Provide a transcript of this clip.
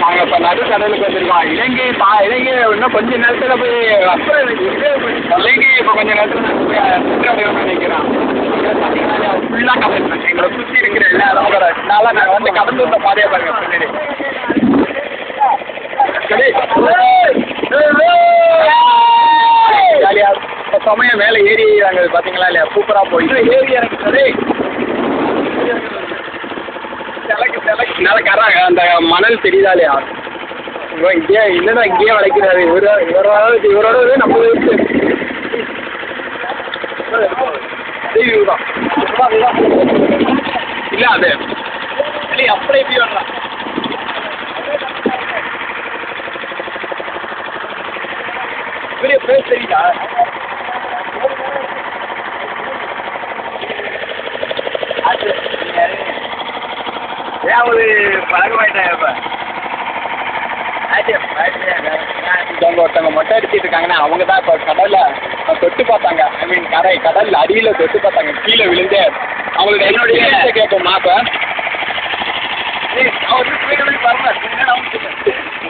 நாங்கள் இப்போ நடுக்கடலுக்கு வந்திருக்கோம். இலங்கை இன்னும் கொஞ்சம் நேரத்தில் போய் இலங்கை இப்போ கொஞ்சம் நேரத்தில் நினைக்கிறோம். ஃபுல்லாக கடல் எங்களை சுற்றி இருக்கிற எல்லா இடமும் அதனால நாங்கள் வந்து கடந்து வந்த பாதையை பாருங்க பின்னாடி. ஜாலியாக இப்போ சமயம் மேலே ஏறி அங்கே பார்த்தீங்களா இல்லையா, சூப்பராக போய் ஏறி இறங்குறது கராங்க அந்த மணல் தெரியுதா இல்லையா, இங்கேயே இல்லைன்னா இங்கேயே வளைக்கிறாரு இவரோட நம்ம இல்லை அது இல்லை அப்படியே எப்படி வரலாம். பெரிய பேர் தெரியுதா ஏன் ஒரு பழகமாயிட்டேன். இப்போ அவங்க ஒருத்தவங்க மொட்டை அடிச்சிட்டு இருக்காங்கன்னா அவங்க தான் இப்போ கடலில் தொட்டு பார்த்தாங்க. ஐ மீன் கடல் அடியில் தொட்டு பார்த்தாங்க, கீழே விழுந்தே அவங்களுக்கு என்னுடைய கேட்போம்மா இப்போ